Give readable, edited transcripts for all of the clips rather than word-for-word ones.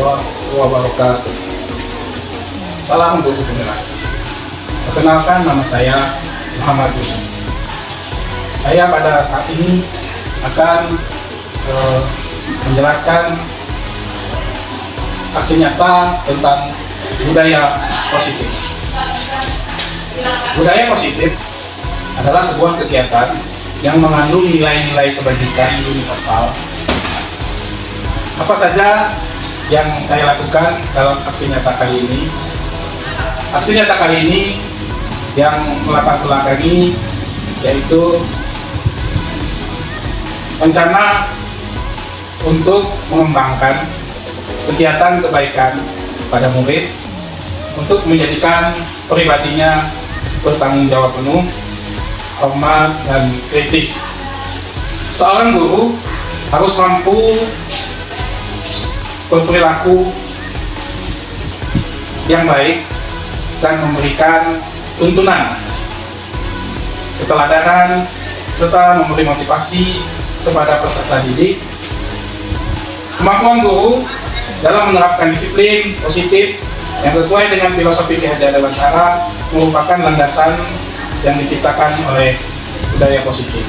warahmatullahi wabarakatuh. Salam guru penggerak. Perkenalkan, nama saya Muhammad Yusuf. Saya pada saat ini akan menjelaskan aksi nyata tentang budaya positif. Budaya positif adalah sebuah kegiatan yang mengandung nilai-nilai kebajikan universal. Apa saja yang saya lakukan dalam aksi nyata kali ini? Aksi nyata kali ini yang melatar belakangi yaitu rencana untuk mengembangkan kegiatan kebaikan pada murid untuk menjadikan pribadinya bertanggung jawab penuh, hormat, dan kritis. Seorang guru harus mampu berperilaku yang baik dan memberikan tuntunan, keteladanan, serta memberi motivasi kepada peserta didik. Kemampuan guru dalam menerapkan disiplin positif yang sesuai dengan filosofi Ki Hajar Dewantara merupakan landasan yang diciptakan oleh budaya positif.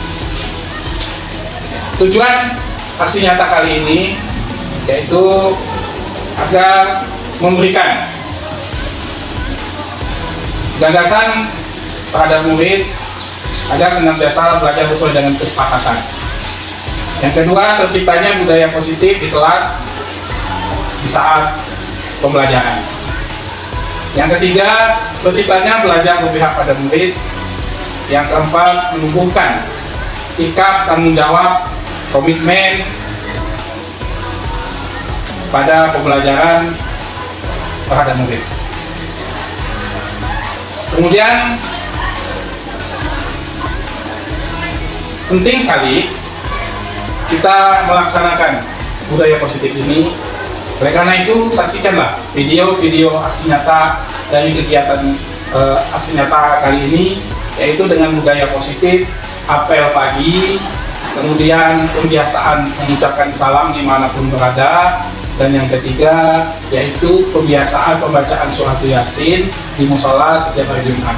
Tujuan aksi nyata kali ini yaitu agar memberikan gagasan terhadap murid agar senantiasa belajar sesuai dengan kesepakatan. Yang kedua, terciptanya budaya positif di kelas di saat pembelajaran. Yang ketiga, terciptanya belajar berpihak pada murid. Yang keempat, menumbuhkan sikap tanggung jawab, komitmen pada pembelajaran terhadap murid. Kemudian penting sekali kita melaksanakan budaya positif ini. Oleh karena itu, saksikanlah video-video aksi nyata dari kegiatan aksi nyata kali ini, yaitu dengan budaya positif, apel pagi, kemudian pembiasaan mengucapkan salam dimanapun berada, dan yang ketiga yaitu pembiasaan pembacaan surat Yasin di musola setiap hari Jumat,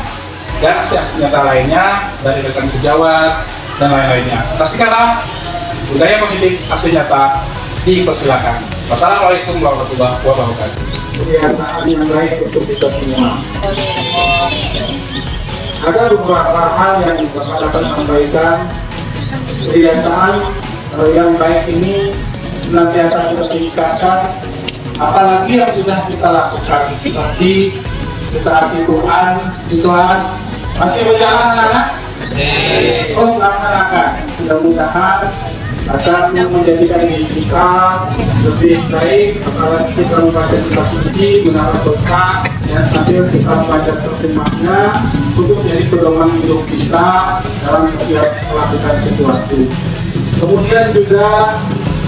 dan aksi-aksi nyata lainnya dari rekan sejawat dan lain-lainnya. Saksikanlah budaya positif aksi nyata, dipersilakan. Wassalamualaikum warahmatullahi wabarakatuh. Kebiasaan yang baik untuk kita semua. Ada beberapa hal yang Bapak dapat sampaikan. Kebiasaan yang baik ini senantiasa kita tingkatkan, apalagi yang sudah kita lakukan seperti literasi Quran, ikhlas. Masih berjalan anak-anak? Terus laksanakan. Mudah-mudahan akan menjadikan diri kita lebih baik apalagi kita membaca kitab suci, menara berkah, dan sambil kita membaca terjemahnya untuk menjadi pedoman hidup kita dalam setiap melakukan sesuatu. Kemudian juga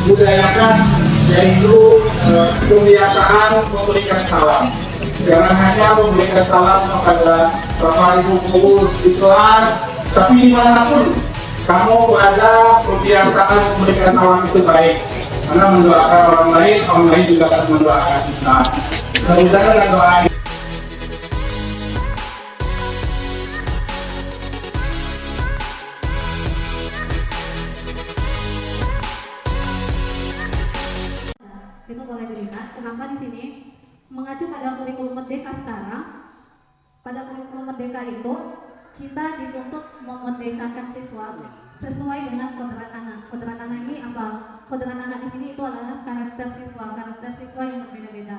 budayakan yaitu kebiasaan memberikan salam. Jangan hanya memberikan salam kepada Bapak Ibu guru di kelas, tapi dimanapun kamu berada, kebiasaan memberikan salam itu baik, karena mendoakan orang lain juga akan mendoakan kita. Mudah-mudahan dengan doa itu boleh dilihat. Kenapa di sini mengacu pada kurikulum Merdeka sekarang. Pada kurikulum Merdeka itu kita dituntut memerdekakan siswa sesuai dengan kodrat anak. Kodrat anak ini apa? Kodrat anak di sini itu adalah karakter siswa yang berbeda-beda.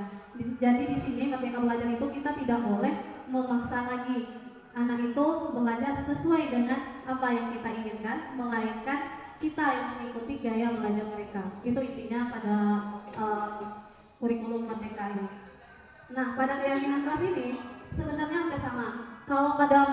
Jadi di sini Merdeka Belajar itu kita tidak boleh memaksa lagi anak itu belajar sesuai dengan apa yang kita inginkan, melainkan kita yang mengikuti gaya belajar mereka. Itu intinya pada kurikulum Merdeka ini. Nah, pada keyakinan kelas ini sebenarnya hampir sama. Kalau pada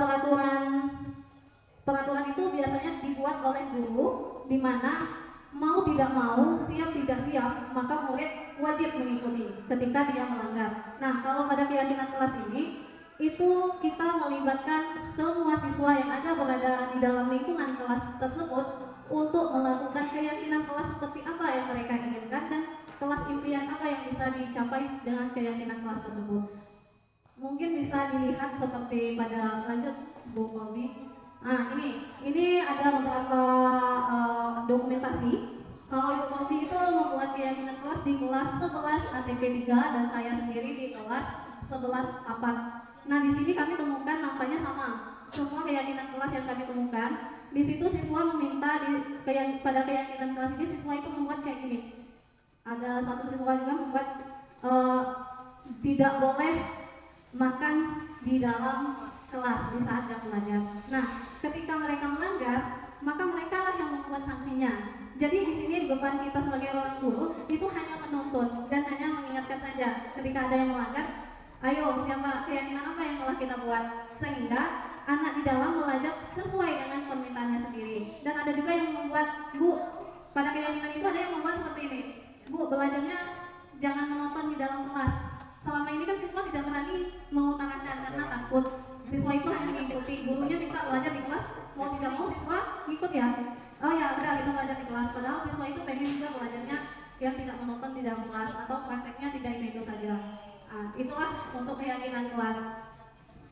peraturan itu biasanya dibuat oleh guru, di mana mau tidak mau, siap tidak siap, maka murid wajib mengikuti ketika dia melanggar. Nah, kalau pada keyakinan kelas ini, itu kita melibatkan semua siswa yang berada di dalam lingkungan kelas tersebut untuk melakukan keyakinan kelas seperti apa yang mereka inginkan dan kelas impian apa yang bisa dicapai dengan keyakinan kelas tersebut. Mungkin bisa dilihat seperti pada lanjut Bu Kolbi. Ini ada beberapa dokumentasi. Kalau Ibu Kolbi itu membuat keyakinan kelas di kelas 11 ATP 3 dan saya sendiri di kelas 11 APAT. Nah, di sini kami temukan nampaknya sama. Semua keyakinan kelas yang kami temukan, di situ siswa meminta pada keyakinan kelas ini siswa itu membuat kayak gini. Ada satu siswa juga membuat tidak boleh makan di dalam kelas di saat jam belajar. Nah, ketika mereka melanggar, maka mereka lah yang membuat sanksinya. Jadi di sini beban kita sebagai orang guru itu hanya menuntun dan hanya mengingatkan saja. Ketika ada yang melanggar, ayo siapa keyakinan apa yang telah kita buat, sehingga anak di dalam belajar sesuai dengan permintaannya sendiri. Dan ada juga yang membuat, Bu, pada keyakinan itu ada yang membuat seperti ini, Bu, belajarnya jangan menonton di dalam kelas. Selama ini kan siswa tidak berani mengutarakan karena takut. Siswa itu hanya mengikuti, gurunya minta belajar di kelas, mau tidak mau siswa ngikut ya. Oh ya udah kita belajar di kelas, padahal siswa itu pengen juga belajarnya yang tidak menonton di dalam kelas atau prakteknya tidak itu saja. Itulah untuk keyakinan kelas.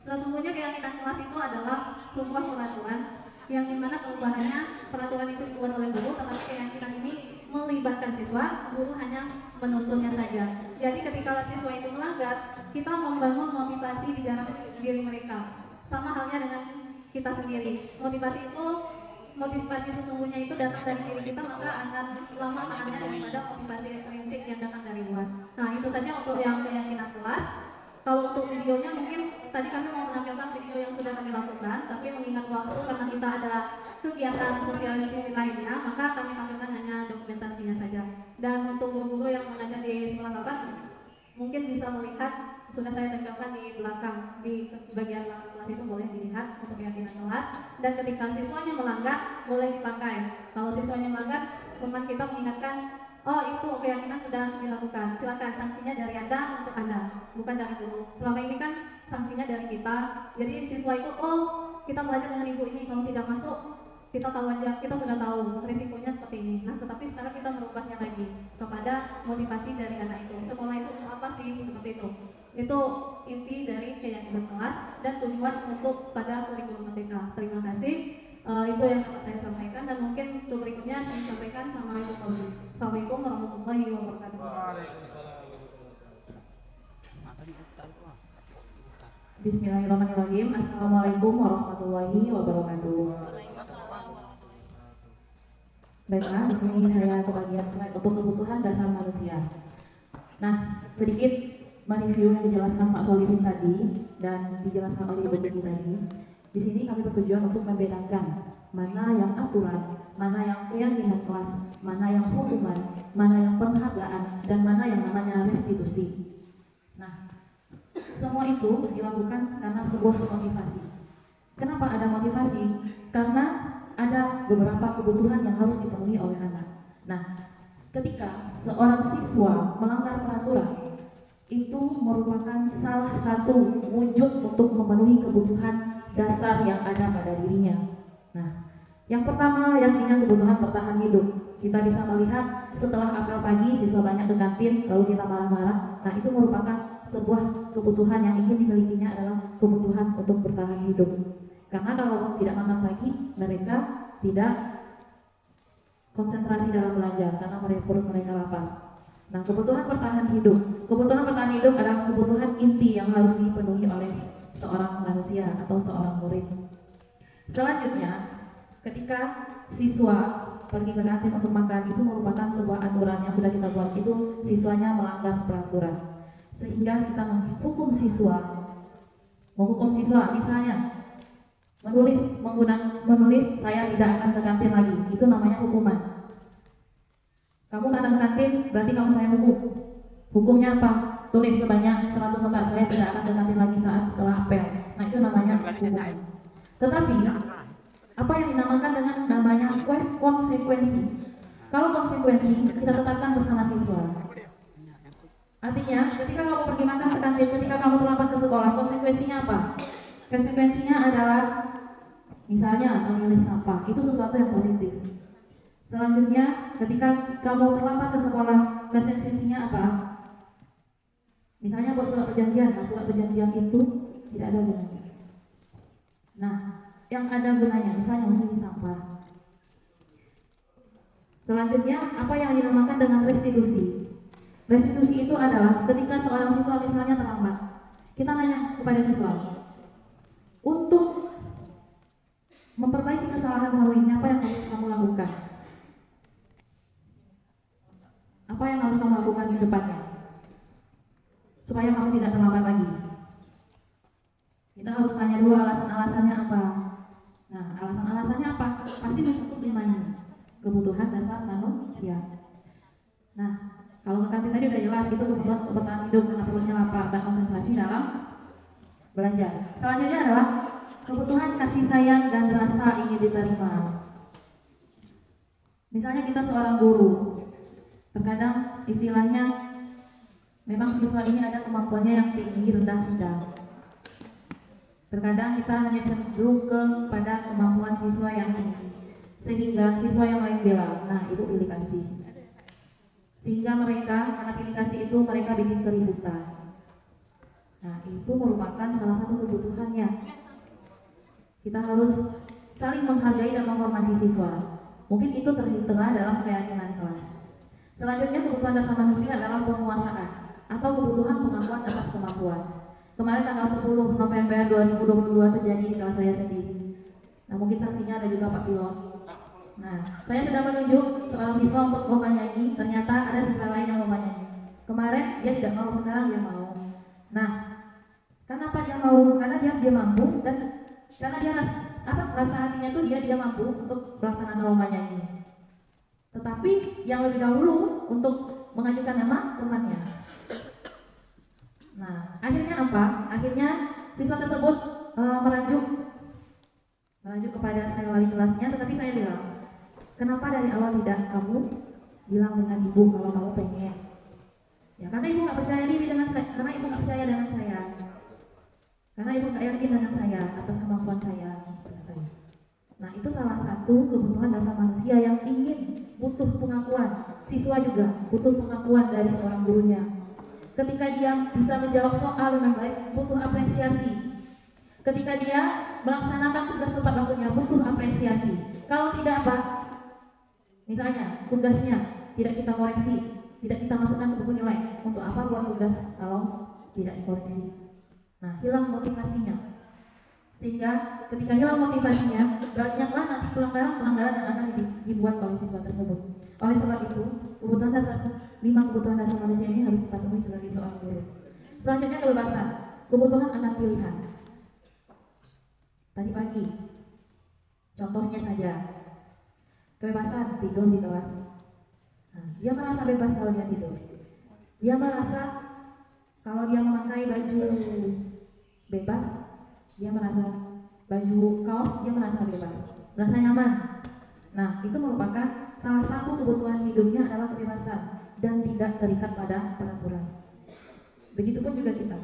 Sesungguhnya keyakinan kelas itu adalah sebuah peraturan yang dimana perubahannya peraturan itu dibuat oleh guru, tetapi keyakinan ini melibatkan siswa, guru hanya menuntunnya saja. Jadi ketika siswa itu melanggar, kita membangun motivasi di dalam diri mereka. Sama halnya dengan kita sendiri. Motivasi sesungguhnya itu datang dari diri kita, maka akan lama tahannya daripada motivasi intrinsik yang datang dari luar. Nah, itu saja untuk yang keyakinan kelas. Kalau untuk videonya mungkin tadi kami mau menampilkan video yang sudah kami lakukan, tapi mengingat waktu karena kita ada kegiatan sosialisasi lainnya, maka kami tampilkan hanya dokumentasinya saja. Dan untuk guru-guru yang mengajar di sekolah 8, mungkin bisa melihat sudah saya tempelkan di belakang, di bagian belakang kelas itu boleh dilihat untuk keyakinan kelas. Dan ketika siswanya melanggar, boleh dipakai. Kalau siswanya melanggar, teman kita mengingatkan, oh itu keyakinan sudah dilakukan, silakan sanksinya dari Anda untuk Anda, bukan dari guru. Selama ini kan sanksinya dari kita, jadi siswa itu, oh kita belajar dengan ibu ini, kalau tidak masuk, kita tahu aja, kita sudah tahu risikonya seperti ini. Nah, tetapi sekarang kita merubahnya lagi kepada motivasi dari anak itu. Sekolah itu apa sih? Seperti itu. Itu inti dari keyakinan kelas dan tujuan untuk pada kurikulum merdeka. Terima kasih. Itu yang dapat saya sampaikan, dan mungkin untuk berikutnya disampaikan sama Ibu Kolbi. Assalamualaikum warahmatullahi wabarakatuh. Bismillahirrahmanirrahim. Assalamualaikum warahmatullahi wabarakatuh. Baiklah, di sini saya kebagian slide untuk kebutuhan dasar manusia. Nah, sedikit mereview yang dijelaskan Pak Solihin tadi dan dijelaskan oleh Ibu Tuti tadi. Di sini kami bertujuan untuk membedakan mana yang aturan, mana yang keyakinan kelas, mana yang hukuman, mana yang penghargaan, dan mana yang namanya restitusi. Nah, semua itu dilakukan karena sebuah motivasi. Kenapa ada motivasi? Karena ada beberapa kebutuhan yang harus dipenuhi oleh anak. Nah, ketika seorang siswa melanggar peraturan, itu merupakan salah satu wujud untuk memenuhi kebutuhan dasar yang ada pada dirinya. Nah, yang pertama yang ini kebutuhan bertahan hidup. Kita bisa melihat setelah apel pagi siswa banyak ke kantin, lalu kita marah-marah. Nah, itu merupakan sebuah kebutuhan yang ingin dimilikinya adalah kebutuhan untuk bertahan hidup. Karena kalau tidak makan pagi, mereka tidak konsentrasi dalam belajar karena perut mereka lapar. Nah, kebutuhan bertahan hidup. Kebutuhan bertahan hidup adalah kebutuhan inti yang harus dipenuhi oleh seorang manusia atau seorang murid. Selanjutnya, ketika siswa pergi ke kantin untuk makan, itu merupakan sebuah aturan yang sudah kita buat. Itu siswanya melanggar peraturan, sehingga kita menghukum siswa. Misalnya menulis saya tidak akan ke kantin lagi, itu namanya hukuman. Kamu kadang kantin, berarti kamu saya hukum. Hukumnya apa? Tulis sebanyak 100 lembar, saya tidak akan ke kantin lagi saat setelah apel. Nah, itu namanya hukuman. Tetapi apa yang dinamakan dengan namanya konsekuensi. Kalau konsekuensi kita tetapkan bersama siswa. Artinya, ketika kamu pergi makan ke kantin, ketika kamu terlambat ke sekolah, konsekuensinya apa? Konsekuensinya adalah misalnya memilih sampah, itu sesuatu yang positif. Selanjutnya, ketika kamu terlambat ke sekolah, konsekuensinya apa? Misalnya buat surat perjanjian, nah surat perjanjian itu tidak ada gunanya. Nah, yang ada gunanya, misalnya mungkin sampah. Selanjutnya, apa yang dinamakan dengan restitusi? Restitusi itu adalah ketika seorang siswa misalnya terlambat, kita nanya kepada siswa, untuk memperbaiki kesalahan kamu ini, apa yang harus kamu lakukan? Apa yang harus kamu lakukan di depannya? Supaya kamu tidak terlambat lagi. Kita harus tanya dulu alasan-alasannya apa. Nah, alasan-alasannya apa? Pasti mencakup 5 ini. Kebutuhan dasar manusia. Nah, kalau ke kantin tadi udah jelas, itu kebutuhan untuk bertahan hidup karena perlunya lapar dan konsentrasi dalam belanja. Selanjutnya adalah kebutuhan kasih sayang dan rasa ingin diterima. Misalnya kita seorang guru, terkadang istilahnya memang siswa ini ada kemampuannya yang tinggi, rendah, sedang. Terkadang kita hanya cenderung kepada kemampuan siswa yang tinggi, sehingga siswa yang lain bilang, nah ibu pilih kasih. Sehingga mereka, karena pilih kasih itu mereka bikin keributan. Nah itu merupakan salah satu kebutuhannya. Kita harus saling menghargai dan menghormati siswa. Mungkin itu tertera dalam keyakinan kelas. Selanjutnya kebutuhan dasar manusia adalah penguasaan atau kebutuhan pengakuan atas kemampuan. Kemarin tanggal 10 November 2022 terjadi di kelas saya sendiri. Nah mungkin saksinya ada juga Pak Pilos. Nah saya sudah menunjuk seorang siswa untuk lomba nyanyi. Ternyata ada siswa lain yang lomba nyanyi. Kemarin dia tidak mau, sekarang dia mau. Nah kenapa dia mau? Karena dia mampu dan karena dia rasa hatinya itu dia mampu untuk melaksanakan lomba nyanyi. Tetapi yang lebih dahulu untuk mengajukan nama temannya. Nah, akhirnya apa? Akhirnya siswa tersebut merajuk kepada saya wali kelasnya, tetapi saya bilang, kenapa dari awal tidak kamu bilang dengan ibu kalau kamu pengen? Ya karena ibu nggak percaya diri dengan saya, karena ibu nggak percaya dengan saya, karena ibu nggak yakin dengan saya atas kemampuan saya. Nah itu salah satu kebutuhan dasar manusia yang butuh pengakuan. Siswa juga butuh pengakuan dari seorang gurunya. Ketika dia bisa menjawab soal dengan baik, butuh apresiasi. Ketika dia melaksanakan tugas tepat waktunya, butuh apresiasi. Kalau tidak apa? Misalnya tugasnya tidak kita koreksi, tidak kita masukkan ke buku nilai. Untuk apa buat tugas kalau tidak dikoreksi? Nah, hilang motivasinya. Sehingga ketika hilang motivasinya, banyaklah nanti pelanggaran yang akan dibuat oleh siswa tersebut. Oleh sebab itu, kebutuhan dasar 5 kebutuhan dasar manusia ini harus kita penuhi sebagai seorang guru. Selanjutnya kebebasan, kebutuhan akan pilihan. Tadi pagi, contohnya saja, kebebasan tidur di kelas. Nah, dia merasa bebas kalau dia tidur. Dia merasa kalau dia memakai baju bebas, dia merasa baju kaos, dia merasa bebas, merasa nyaman. Nah, itu merupakan salah satu kebutuhan hidupnya adalah kebebasan dan tidak terikat pada peraturan. Begitupun juga kita.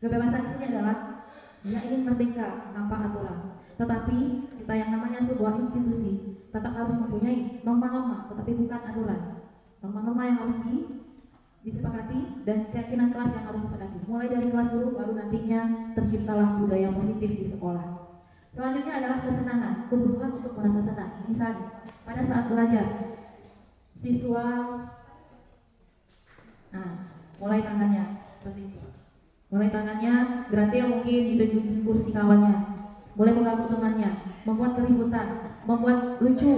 Kebebasan di sini adalah dia ingin merdeka tanpa aturan. Tetapi kita yang namanya sebuah institusi tetap harus mempunyai norma-norma, tetapi bukan aturan. Norma-norma yang harus disepakati dan keyakinan kelas yang harus disepakati. Mulai dari kelas dulu baru nantinya terciptalah budaya positif di sekolah. Selanjutnya adalah kesenangan, kebutuhan untuk merasa senang. Misalnya pada saat belajar, siswa mulai tangannya seperti itu. Mulai tangannya, gratil mungkin ditunjukin kursi kawannya, mulai mengganggu temannya, membuat keributan, membuat lucu,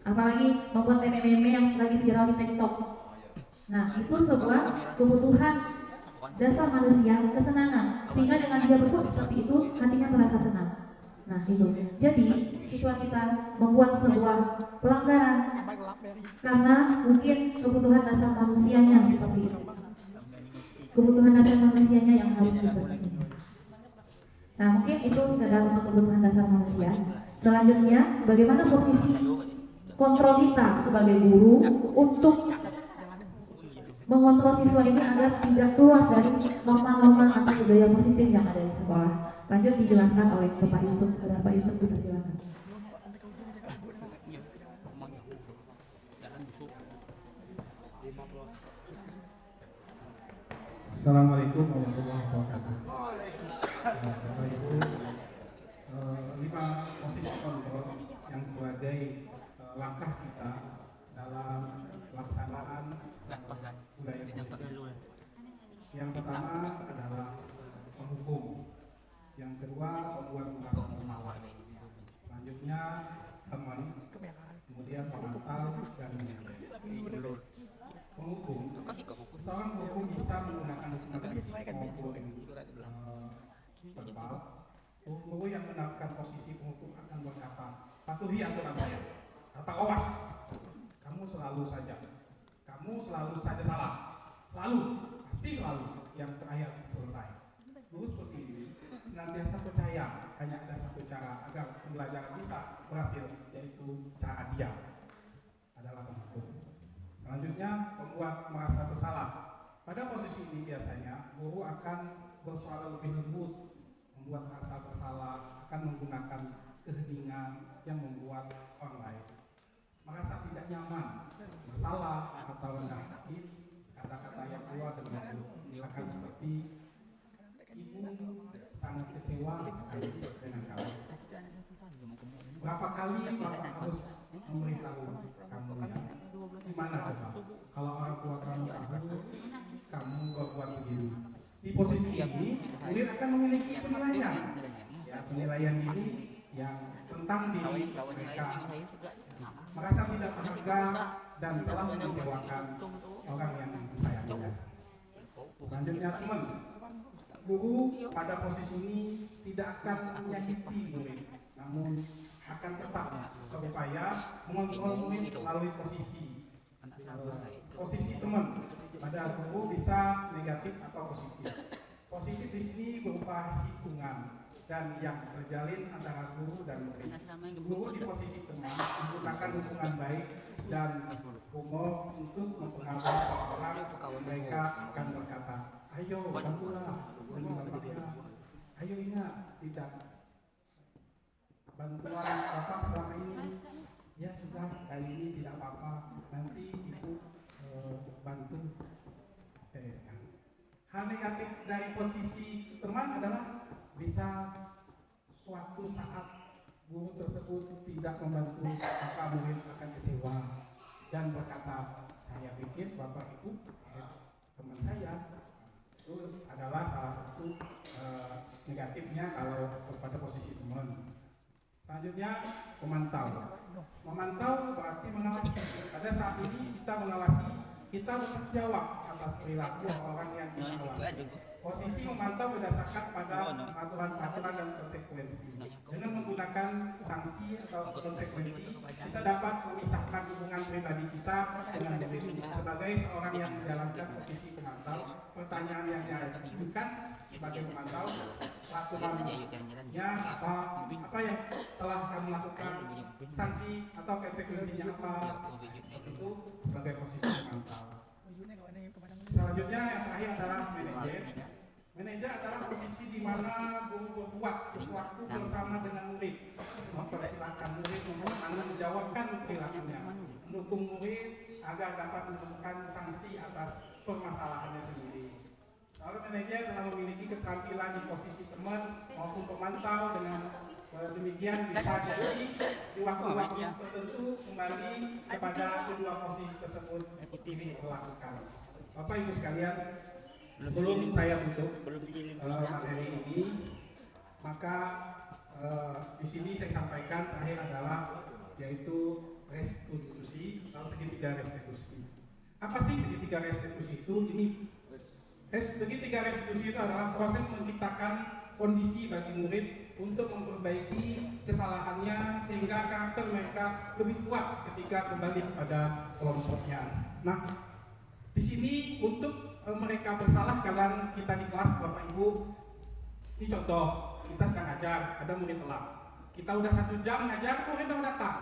apalagi membuat meme-meme yang lagi viral di TikTok. Nah, itu sebuah kebutuhan dasar manusia, kesenangan, sehingga dengan dia berbuat seperti itu, hatinya merasa senang. Nah, itu. Jadi, siswa kita membuat sebuah pelanggaran karena mungkin kebutuhan dasar manusianya seperti itu. Kebutuhan dasar manusianya yang harus dipenuhi. Nah, mungkin itu sekedar untuk kebutuhan dasar manusia. Selanjutnya, bagaimana posisi kontrol kita sebagai guru untuk mengontrol siswa ini agar tidak keluar dari norma-norma atau budaya positif yang ada di sekolah. Lanjut dijelaskan oleh Bapak Yusuf. Bapak Yusuf, kita silakan. Assalamualaikum warahmatullahi wabarakatuh. Bapak Ibu, 5 posisi kontrol yang sebagai langkah kita dalam pelaksanaan budaya positif. Yang pertama adalah menghukum, yang kedua membuat merasa bersalah, selanjutnya teman, kemudian memantau dan menilai. Menghukum, seorang hukum bisa menggunakan hukuman fisik maupun verbal. Guru yang menetapkan posisi penghukum akan berkata, patuhi aturan saya, kata awas, kamu selalu saja salah, selalu, pasti selalu, yang terakhir selesai. Guru seperti ini senantiasa percaya hanya ada satu cara agar pembelajaran bisa berhasil, yaitu cara diam adalah menghukum. Selanjutnya, membuat merasa bersalah. Pada posisi ini biasanya guru akan bersuara lebih lembut, membuat merasa bersalah, akan menggunakan keheningan yang membuat orang lain merasa tidak nyaman, bersalah atau rendah hati. Kata-kata yang keluar dari mulut akan seperti, ibu sangat kecewa sekali dengan kamu. Berapa kali bapak harus memberitahu kamu ya? Gimana coba? Kalau orang tua kamu tahu kamu berbuat begini. Di posisi ini, murid akan memiliki penilaian. Ya, penilaian ini yang tentang diri mereka, merasa tidak berharga dan telah mengecewakan orang yang disayanginya. Selanjutnya teman, guru pada posisi ini tidak akan menyakiti murid, namun akan tetap berupaya mengontrol murid melalui posisi teman. Pada guru bisa negatif atau positif. Positif di sini berupa hitungan dan yang terjalin antara guru dan murid. Guru di posisi teman menggunakan hubungan baik dan humor untuk mempengaruhi orang. Mereka akan berkata, ayo bantulah demi bapaknya. Ayo ingat, tidak bantuan bapak selama ini. Ya sudah, kali ini tidak apa-apa. Nanti ibu bantu bereskan. Hal negatif dari posisi teman adalah bisa suatu saat guru tersebut tidak membantu, maka murid akan kecewa dan berkata, saya pikir bapak ibu teman saya. Itu adalah salah satu negatifnya kalau pada posisi teman. Selanjutnya, memantau. Memantau berarti mengawasi. Pada saat ini kita mengawasi, kita bertanggung jawab atas perilaku orang yang kita awasi. Posisi memantau berdasarkan pada aturan-aturan dan konsekuensi. Dengan menggunakan sanksi atau konsekuensi, kita dapat memisahkan hubungan pribadi kita dengan murid. Sebagai seorang yang menjalankan posisi pemantau, pertanyaan yang diajukan sebagai pemantau, lakukannya apa yang telah kamu lakukan, sanksi atau konsekuensinya apa, itu sebagai posisi pemantau. Selanjutnya yang terakhir adalah manajer. Manajer adalah posisi di mana guru berbuat sesuatu bersama dengan murid, mempersilahkan murid menjawabkan perilakunya, mendukung murid agar dapat menemukan sanksi atas permasalahannya sendiri. Seorang manajer telah memiliki keterampilan di posisi teman maupun pemantau, dengan demikian bisa jadi di waktu-waktu tertentu kembali kepada kedua posisi tersebut dilakukan. Bapak Ibu sekalian, sebelum saya tutup materi ini, maka di sini saya sampaikan terakhir adalah yaitu restitusi atau segitiga restitusi. Apa sih segitiga restitusi itu? Segitiga restitusi itu adalah proses menciptakan kondisi bagi murid untuk memperbaiki kesalahannya sehingga karakter mereka lebih kuat ketika kembali kepada kelompoknya. Nah, di sini untuk mereka bersalah, kalian kita di kelas Bapak Ibu, ini contoh, kita sedang ajar, ada murid telat. Kita udah 1 jam ngajar, murid udah datang.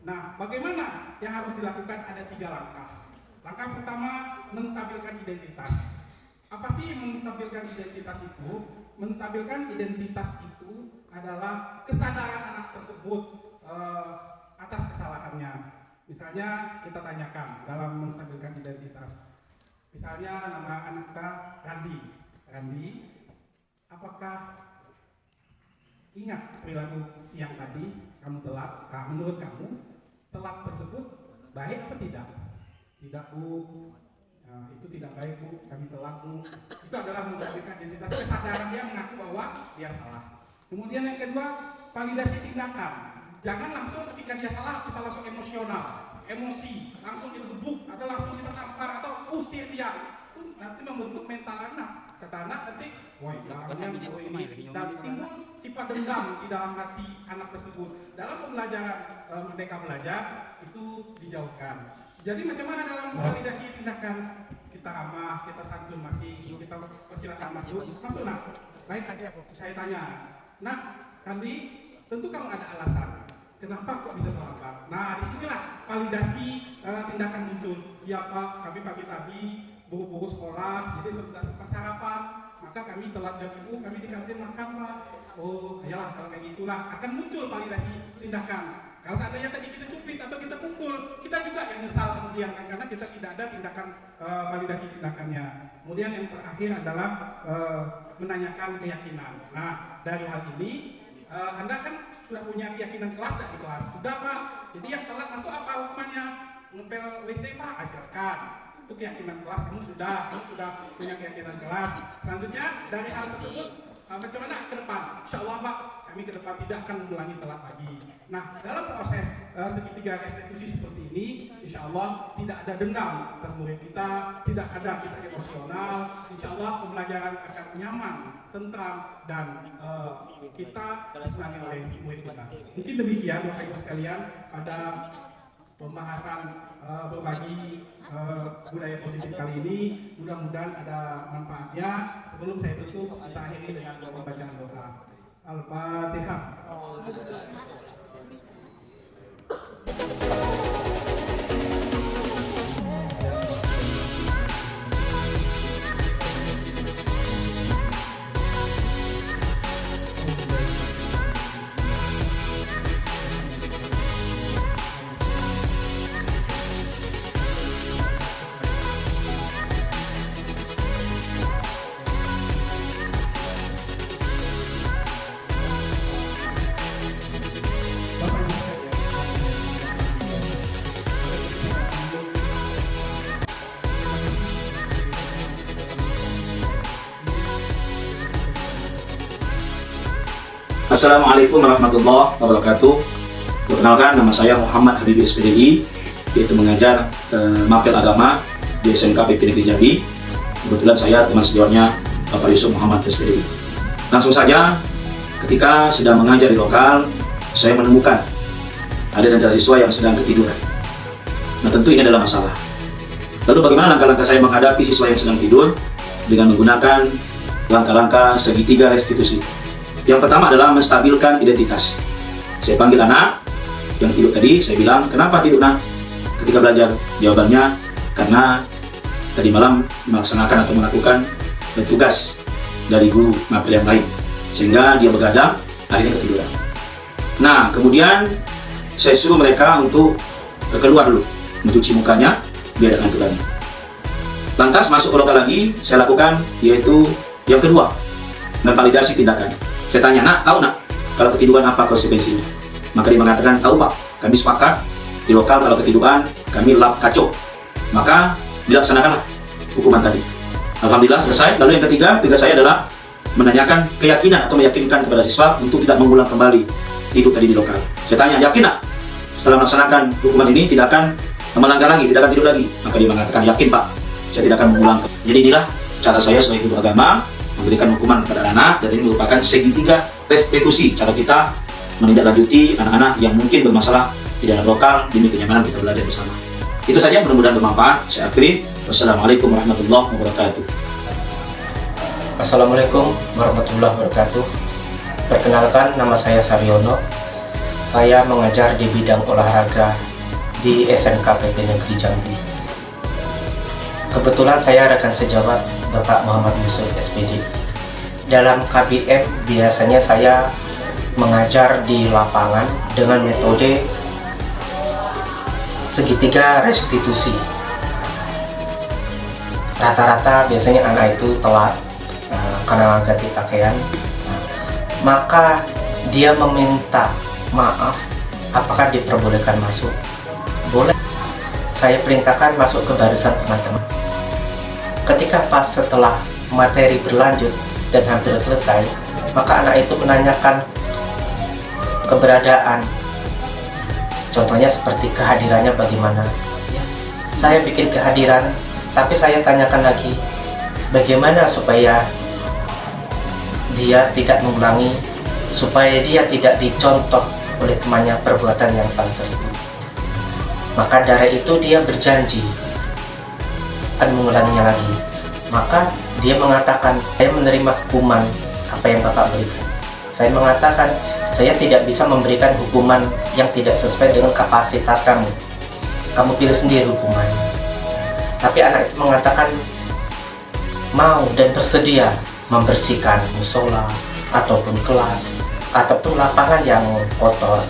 Nah, bagaimana yang harus dilakukan? Ada 3 langkah. Langkah pertama, menstabilkan identitas. Apa sih menstabilkan identitas itu? Menstabilkan identitas itu adalah kesadaran anak tersebut atas kesalahannya. Misalnya kita tanyakan dalam menstabilkan identitas, Misalnya nama anak kita Randi. Randi, apakah ingat perilaku siang tadi kamu telat? Menurut kamu telat tersebut baik apa tidak? Tidak, Bu. Itu tidak baik, Bu. Kami telat, Bu. Itu adalah menunjukkan identitas kesadaran dia mengaku bahwa dia salah. Kemudian yang kedua, validasi tindakan. Jangan langsung ketika dia salah kita langsung emosional, emosi, langsung kita gebuk atau langsung kita tampar atau usir dia. Nanti membentuk mental anak. Kata anak nanti, woi, larangnya ini, dan timbul sifat dendam di dalam hati anak tersebut. Dalam pembelajaran Merdeka Belajar itu dijauhkan. Jadi macam mana dalam validasi tindakan? Kita ramah, kita santun masih, kita persilakan masuk. Masuk, nak. Baik, saya tanya. Nak, Kandi, tentu kamu ada alasan. Kenapa kok bisa terlambat? Nah, disinilah validasi tindakan muncul. Ya Pak, kami pagi tadi buru-buru sekolah, jadi sudah sempat sarapan. Maka kami telat jam ibu, kami di kantin makan, Pak. Oh, ayolah kalau kayak gitulah akan muncul validasi tindakan. Kalau seandainya tadi kita cupit atau kita pukul, kita juga yang nyesal kemudian karena kita tidak ada tindakan validasi tindakannya. Kemudian yang terakhir adalah menanyakan keyakinan. Nah, dari hal ini Anda kan sudah punya keyakinan kelas dan di kelas. Sudah, Pak. Jadi yang telat masuk apa hukumannya? Ngepel WC, Pak? Silakan. Itu keyakinan kelas, kamu sudah punya keyakinan kelas. Selanjutnya dari hal tersebut macam mana ke depan? Insya Allah, Pak, kami ke depan tidak akan mengulangi telat lagi. Nah, dalam proses segitiga restitusi seperti ini, insya Allah tidak ada dendam atas murid kita, tidak ada kita emosional. Insya Allah pembelajaran akan nyaman, tentram, dan kita disenangi oleh murid kita. Mungkin demikian Bapak Ibu sekalian pada pembahasan berbagi budaya positif kali ini. Mudah-mudahan ada manfaatnya. Sebelum saya tutup, kita akhiri dengan pembacaan doa. Al-Fatihah. Assalamualaikum warahmatullahi wabarakatuh. Perkenalkan, nama saya Muhammad Habibie SPDI, yaitu mengajar mapel agama di SMK PP Negeri Jambi. Kebetulan saya teman sejawatnya Bapak Yusuf Muhammad SPDI. Langsung saja, ketika sedang mengajar di lokal, saya menemukan ada antara siswa yang sedang ketiduran. Nah, tentu ini adalah masalah. Lalu bagaimana langkah-langkah saya menghadapi siswa yang sedang tidur? Dengan menggunakan langkah-langkah segitiga restitusi. Yang pertama adalah menstabilkan identitas. Saya panggil anak yang tidur tadi, saya bilang, kenapa tidur, nak? Ketika belajar, jawabannya, karena tadi malam melaksanakan atau melakukan tugas dari guru mapel yang lain, sehingga dia begadang, akhirnya ketiduran. Nah, kemudian saya suruh mereka untuk keluar dulu, mencuci mukanya, biar ada ngantuk lagi. Lantas masuk ke lokal lagi, saya lakukan, yaitu yang kedua, memvalidasi tindakan. Saya tanya, nak, tahu nak kalau ketiduran apa konsekuensinya? Maka dia mengatakan, tahu Pak, kami sepakat di lokal kalau ketiduran kami lap kacau. Maka dilaksanakanlah hukuman tadi. Alhamdulillah selesai. Lalu yang ketiga, tugas saya adalah menanyakan keyakinan atau meyakinkan kepada siswa untuk tidak mengulang kembali tidur tadi di lokal. Saya tanya, yakin nak setelah melaksanakan hukuman ini tidak akan melanggar lagi, tidak akan tidur lagi? Maka dia mengatakan, yakin Pak, saya tidak akan mengulang. Jadi inilah cara saya sebagai guru agama memberikan hukuman kepada anak, dan ini merupakan segitiga restitusi, cara kita menindaklanjuti anak-anak yang mungkin bermasalah di dalam lokal demi kenyamanan kita belajar bersama. Itu saja, mudah-mudahan bermanfaat. Saya akhiri. Wassalamualaikum warahmatullahi wabarakatuh. Assalamualaikum warahmatullahi wabarakatuh. Perkenalkan, nama saya Saryono. Saya mengajar di bidang olahraga di SMK PP Negeri Jambi. Kebetulan saya rekan sejawat Bapak Muhammad Yusuf SPD. Dalam KBM biasanya saya mengajar di lapangan dengan metode segitiga restitusi. rata-rata biasanya anak itu telat karena ganti pakaian. Maka dia meminta maaf, apakah diperbolehkan masuk? Boleh. Saya perintahkan masuk ke barisan teman-teman. Ketika pas setelah materi berlanjut dan hampir selesai, maka anak itu menanyakan keberadaan, contohnya seperti kehadirannya bagaimana. Ya, saya bikin kehadiran, tapi saya tanyakan lagi bagaimana supaya dia tidak mengulangi, supaya dia tidak dicontoh oleh temannya perbuatan yang salah tersebut. Maka dari itu dia berjanji akan mengulanginya lagi. Maka dia mengatakan, saya menerima hukuman apa yang Bapak berikan. Saya mengatakan, saya tidak bisa memberikan hukuman yang tidak sesuai dengan kapasitas kamu. Kamu pilih sendiri hukumannya. Tapi anak itu mengatakan mau dan bersedia membersihkan musola ataupun kelas ataupun lapangan yang kotor,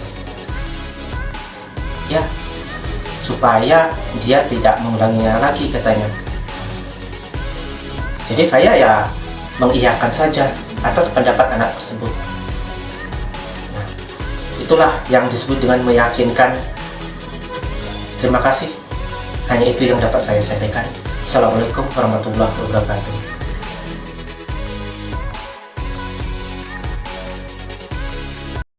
ya, supaya dia tidak mengulanginya lagi katanya. Jadi saya ya mengiyakan saja atas pendapat anak tersebut. Nah, itulah yang disebut dengan meyakinkan. Terima kasih. Hanya itu yang dapat saya sampaikan. Assalamualaikum warahmatullahi wabarakatuh.